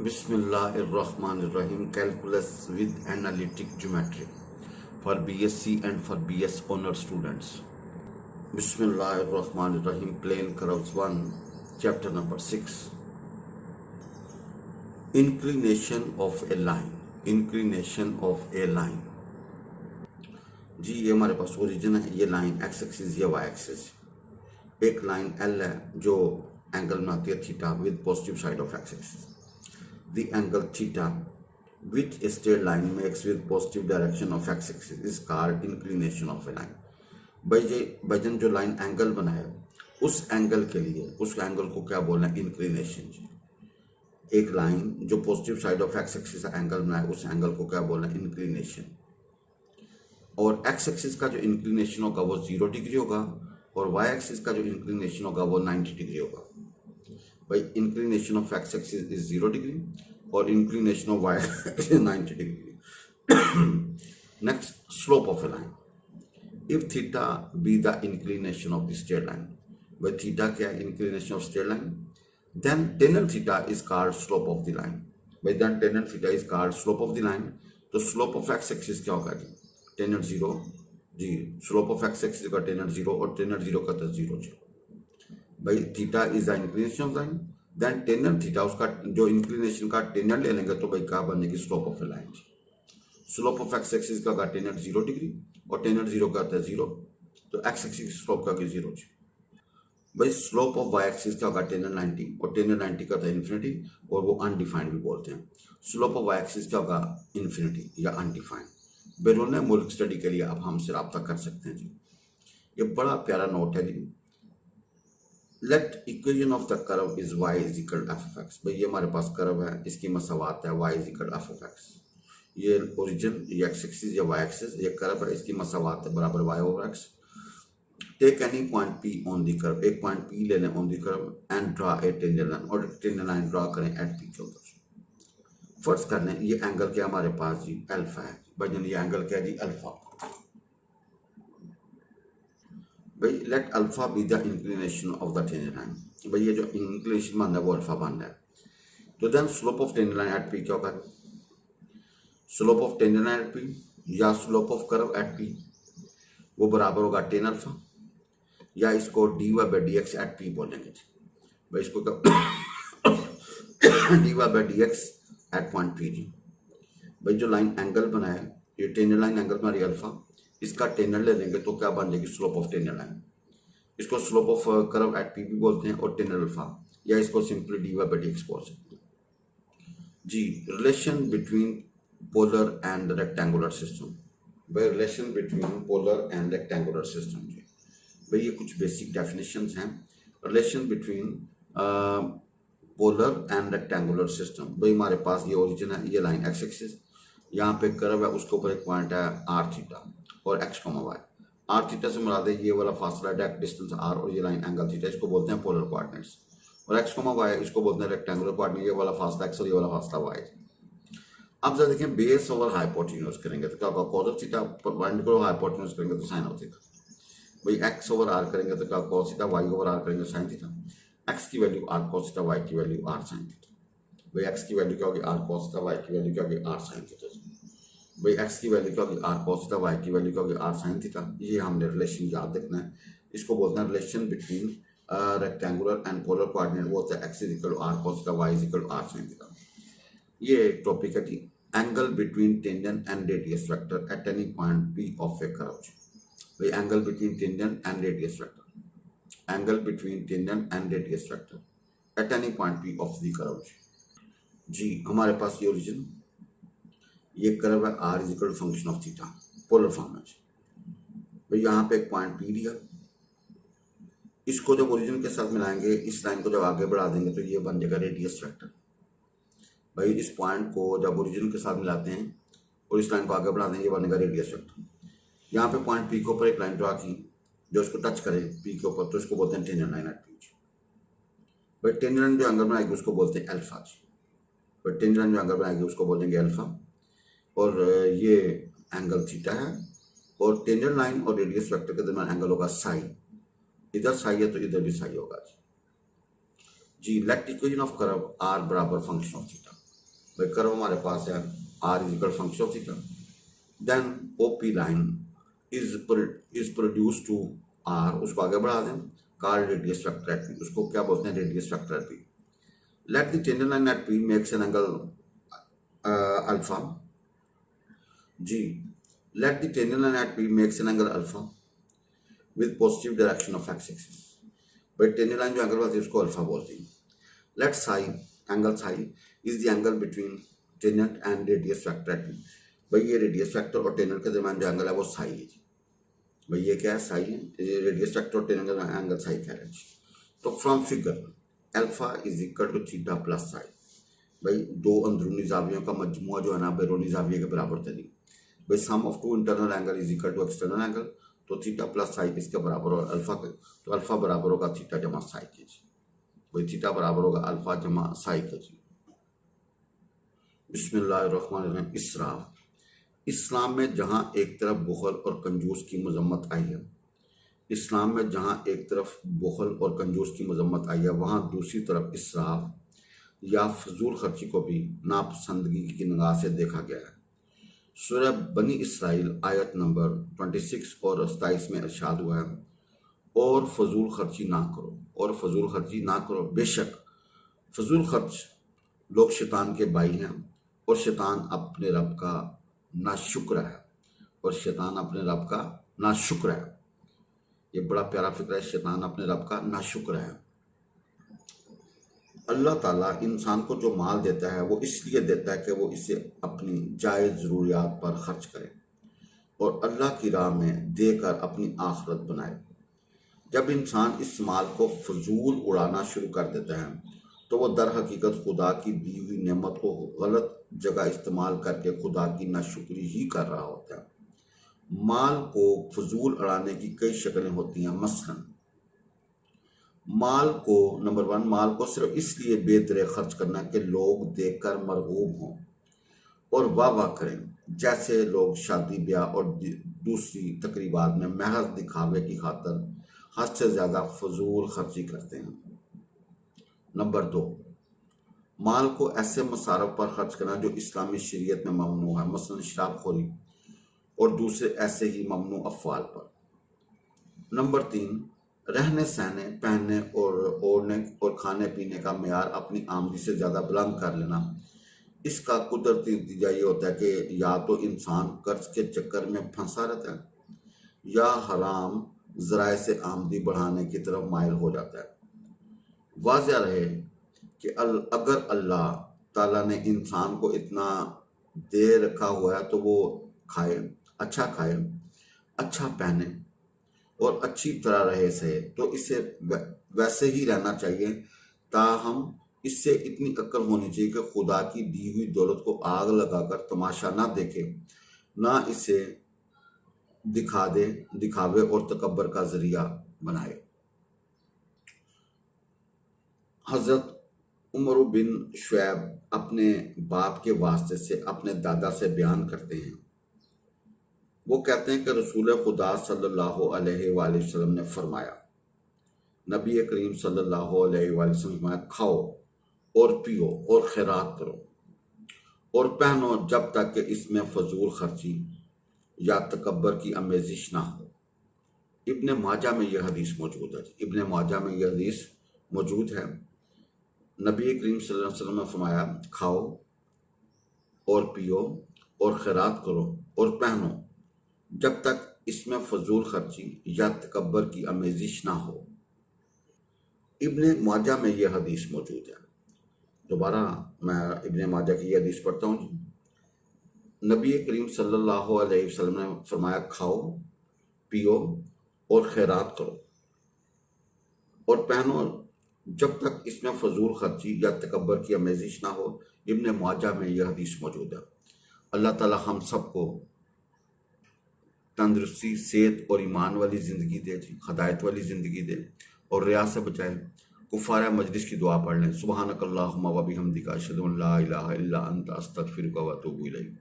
Bismillahirrahmanirrahim. Calculus with analytic geometry for BSc and for BS honor students. Bismillahirrahmanirrahim. Plane curves 1, chapter number 6. Inclination of a line. Inclination of a line. जी ये हमारे पास origin है, ये line x axis या Y axis. एक line L है जो angle बनाती है theta with positive side of X axis. The angle theta which a straight line makes with positive direction of x axis is called inclination of a line। Bhaijaan जो line angle बनाए उस angle के लिए उस angle को क्या बोलना है? इंक्लिनेशन। एक लाइन जो positive side of X axis angle बनाए उस एंगल को क्या बोलना है? इंक्लिनेशन। और एक्स एक्सिस का जो इंक्लिनेशन होगा वो 0 डिग्री होगा और वाई एक्सिस का जो इंक्लिनेशन होगा वो 90 डिग्री होगा। भाई inclination of X axis is 0 degree और inclination of Y axis 90 degree. Next, slope of a line. If theta be the inclination of the straight line, भाई थीटा क्या है? Inclination of straight line. Then tan theta is called slope of the line. भाई then tan theta is called slope of the line. तो slope of X axis क्या होगा जी? Tan 0 ji, slope of X axis का tan 0 और tan 0 का 0 0। भाई theta is the inclination of line, then tan theta उसका जो इंक्लिनेशन का टेनर ले लेंगे तो भाई क्या बनेगी? Slope of a line. Slope of X axis का टेनर 0 डिग्री और टेनर 0 का 0, तो एक्स एक्सिस स्लोप का 0 जी। भाई स्लोप ऑफ वाई एक्सिस का होगा टेनर 90 और टेनर 90 का इन्फिनिटी और वो अनडिफाइंड भी बोलते हैं। स्लोप ऑफ वाई एक्सिस का होगा इन्फिनिटी या अनडिफाइंड। बैरून मुल्क स्टडी के लिए आप हमसे रब्ता कर सकते हैं जी। ये बड़ा प्यारा नोट है जी। Let equation of the curve is y is equal F of X. भाई ये हमारे पास कर्व है, इसकी मसावात है y is equal F of X. ये ओरिजिन, ये एक्स एक्सिस या y एक्सिस, ये कर्व है, इसकी मसावात है बराबर y over X. Take any point p on the curve, एक पॉइंट p ले लें on the curve and draw a tangent line, और टेंजेंट लाइन ड्रा करें एट p के ऊपर। फर्स्ट कर लें ये एंगल क्या हमारे पास जी? अल्फा है। भाई ये एंगल क्या है जी? अल्फा। भाई let alpha B the inclination of the tangent line. भाई ये जो इंक्लिनेशन बन रहा है वो अल्फा बन रहा है। तो then slope of tangent line at P क्या होगा? Slope of tangent line at P या slope of curve at P वो बराबर होगा टेन अल्फा, या इसको dy by D X at P बोलेंगे। भाई इसको dy by D X at point P जी। भाई जो लाइन एंगल बनाए ये टेंजेंट लाइन एंगल बना रही है अल्फा, इसका टेनर ले लेंगे तो क्या बन जाएगी? स्लोप ऑफ टेनर लाइन। इसको slope of curve at P भी बोलते हैं और टेनर अल्फा, या इसको simply D Y by D X बोल सकते हैं जी। Relation between polar and rectangular system. भाई relation between polar and rectangular system जी। भाई ये कुछ बेसिक डेफिनेशंस हैं। Relation between polar and rectangular system. भाई हमारे पास ये ओरिजिन है, ये लाइन एक्स एक्सिस, यहाँ पे कर्व है, उसके ऊपर एक पॉइंट है आर थीटा और X comma Y. R theta से मुराद है ये वाला फासला डायरेक्ट डिस्टेंस आर, और ये लाइन एंगल थीटा, इसको बोलते हैं पोलर कोऑर्डिनेट्स। और एक्स कॉमा वाई इसको बोलते हैं रेक्टेंगुलर कोऑर्डिनेट, ये वाला फासला एक्स और ये वाला फासला वाई। अब जरा देखें बेस ओवर हाइपोटेन्यूज करेंगे तो क्या होगा? कॉस ऑफ थीटा, पॉइंट को हाइपोटेन्यूज करेंगे तो साइन ऑफ थीटा। भाई एक्स ओवर आर करेंगे तो क्या? Cos theta. Y over R करेंगे साइन थीटा। एक्स की value R cos theta, Y की वैल्यू आर साइन थीटा। भाई एक्स की वैल्यू क्या होगी? आर कॉस थीटा, वाई की वैल्यू क्या होगी? R sine theta. भाई एक्स की वैल्यू क्या होगी? आर कॉस थीटा, वाई की वैल्यू क्या होगी? R sine theta. ये हमने रिलेशन याद रखना है। इसको बोलते हैं relation between rectangular and polar coordinate. वो होता है X is equal to R cos theta, Y is equal to R sine theta. ये एक टॉपिक है जी। Angle between tangent and radius vector at any point P of a curve. भाई angle between tangent and radius vector, angle between tangent and radius vector at any point P of the curve जी। हमारे पास ये origin, ये curve है R is equal function of theta, polar form है। भाई यहाँ पे एक पॉइंट पी दिया, इसको जब ओरिजिन के साथ मिलाएंगे, इस लाइन को जब आगे बढ़ा देंगे तो ये बन जाएगा रेडियस वेक्टर। भाई इस पॉइंट को जब ओरिजिन के साथ मिलाते हैं और इस लाइन को आगे बढ़ा देंगे, ये बनेगा रेडियस वेक्टर। यहाँ पे पॉइंट पी के ऊपर एक लाइन ड्रा की जो इसको टच करे पी के ऊपर, तो इसको बोलते हैं टेंजेंट लाइन एट पी। भाई टेंजेंट लाइन जो एंगल बनाएगी उसको बोलते हैं अल्फा जी। भाई टेंजेंट लाइन जो एंगल बनाएगी उसको बोलेंगे अल्फा, और ये एंगल थीटा है, और टेंजेंट लाइन और रेडियस वेक्टर के दरमियान एंगल होगा साई। इधर साई है तो इधर भी साई होगा जी। Let equation of curve R बराबर फंक्शन ऑफ थीटा। भाई कर्व हमारे पास है R is equal function of theta, then OP line is produce to R, उसको आगे बढ़ा दें, called radius factor at P, उसको क्या बोलते हैं, radius factor at P. Let the tangent line at P makes an angle alpha, जी let the tangent line at P makes an angle alpha with positive direction of X axis, भाई tangent line जो angle होती है उसको alpha बोलते हैं। Let psi, angle psi is the angle between tangent and radius factor at P, भाई ये radius factor और टेंजेंट के दरमियान जो एंगल है वो साई है जी, भाई ये क्या है, साई है, ये रेडियस फैक्टर और टेंजेंट का एंगल साई कह रहे हैं जी। तो from figure alpha is equal to theta plus psi, भाई दो अंदरूनी जावियों का मजमुआ जो है ना बैरूनी जाविये के बराबर तरी, भाई sum of two internal angle is equal to external angle, तो थीटा प्लस साई किसके बराबर होगा, अल्फा के, तो अल्फा बराबर होगा थीटा जमा साई के जी, भाई थीटा बराबर होगा अल्फा जमा साई के जी। बिस्मिल्लाहिर्रहमानिर्रहीम। इसराफ, इस्लाम में जहाँ एक तरफ बुखल और कंजूस की मजम्मत आई है, इस्लाम में जहाँ एक तरफ बुखल और कंजूस की मजम्मत आई है, वहाँ दूसरी तरफ इसराफ या फजूल खर्ची को भी नापसंदगी की निगाह से देखा गया है। सूरह बनी इसराइल आयत नंबर 26 और 27 में इरशाद हुआ है, और फजूल खर्ची ना करो, और फजूल खर्ची ना करो, बेशक फजूल खर्च लोग शैतान के भाई हैं, और शैतान अपने रब का नाशुक्र है, और शैतान अपने रब का नाशुक्र है। ये बड़ा प्यारा फिक्र है, शैतान अपने रब का नाशुक्र है। अल्लाह ताला इंसान को जो माल देता है वो इसलिए देता है कि वो इसे अपनी जायज़ ज़रूरियात पर खर्च करे और अल्लाह की राह में देकर अपनी आखिरत बनाए। जब इंसान इस माल को फजूल उड़ाना शुरू कर देता है तो वो दर हकीकत खुदा की दी हुई नेमत को गलत जगह इस्तेमाल करके खुदा की नाशुक्री ही कर रहा होता है। माल को फजूल उड़ाने की कई शक्लें होती हैं। मसलन माल को, नंबर 1, माल को सिर्फ इसलिए बेदरे खर्च करना कि लोग देखकर मरगूब हों और वाह वाह करें, जैसे लोग शादी ब्याह और दूसरी तकरीबात में महज दिखावे की खातर हद से ज़्यादा फजूल खर्ची करते हैं। नंबर 2, माल को ऐसे मसारफ पर खर्च करना जो इस्लामी शरीयत में ममनू है, मसलन शराबखोरी और दूसरे ऐसे ही ममनू अफ़वाल पर। नंबर 3, रहने सहने, पहनने और ओढ़ने और खाने पीने का मेयार अपनी आमदनी से ज़्यादा बुलंद कर लेना। इसका कुदरती नतीजा ये होता है कि या तो इंसान कर्ज के चक्कर में फंसा रहता है या हराम ज़राए से आमदनी बढ़ाने की तरफ माइल हो जाता है। वाज़ेह रहे कि अगर अल्लाह ताला ने इंसान को इतना दे रखा हुआ है तो वो खाए, अच्छा पहने और अच्छी तरह रहे सहे, तो इसे वैसे ही रहना चाहिए। ताहम इससे इतनी अक्ल होनी चाहिए कि खुदा की दी हुई दौलत को आग लगाकर तमाशा ना देखे, ना इसे दिखावे और तकब्बर का जरिया बनाए। हजरत उमर बिन शुएब अपने बाप के वास्ते से अपने दादा से बयान करते हैं, वो कहते हैं कि रसूल खुदा सल्लल्लाहु अलैहि वसल्लम ने फरमाया, नबी करीम सल्लल्लाहु अलैहि वसल्लम ने फरमाया, खाओ और पियो और खैरात करो और पहनो जब तक कि इसमें फजूल खर्ची या तकब्बर की आमेजिश ना हो। इब्ने माजा में यह हदीस मौजूद है। इब्ने माजा में यह हदीस मौजूद है। नबी करीम सल्लल्लाहु अलैहि वसल्लम ने फरमाया, खाओ और पियो और खैरात करो और पहनो जब तक इसमें फजूल खर्ची या तकब्बर की आमेजिश ना हो। इब्ने माजा में यह हदीस मौजूद है। दोबारा मैं इब्ने माजा की यह हदीस पढ़ता हूँ। नबी करीम सल्लल्लाहु अलैहि वसल्लम ने फरमाया, खाओ पियो और खैरात करो और पहनो जब तक इसमें फजूल खर्ची या तकब्बर की आमेजिश ना हो। इब्ने माजा में यह हदीस मौजूद है। अल्लाह ताला हम सबको तंदुरुस्ती, सेहत और ईमान वाली ज़िंदगी दे जी, हदायत वाली ज़िंदगी दे और रिया से बचाए। कुफ़ार मजलिस की दुआ पढ़ लें। सुब्हानकल्लाहुम्मा व बिहम्दिका अशहदु अन ला इलाहा इल्ला अंता अस्तगफिरुका व अतूबु इलैक।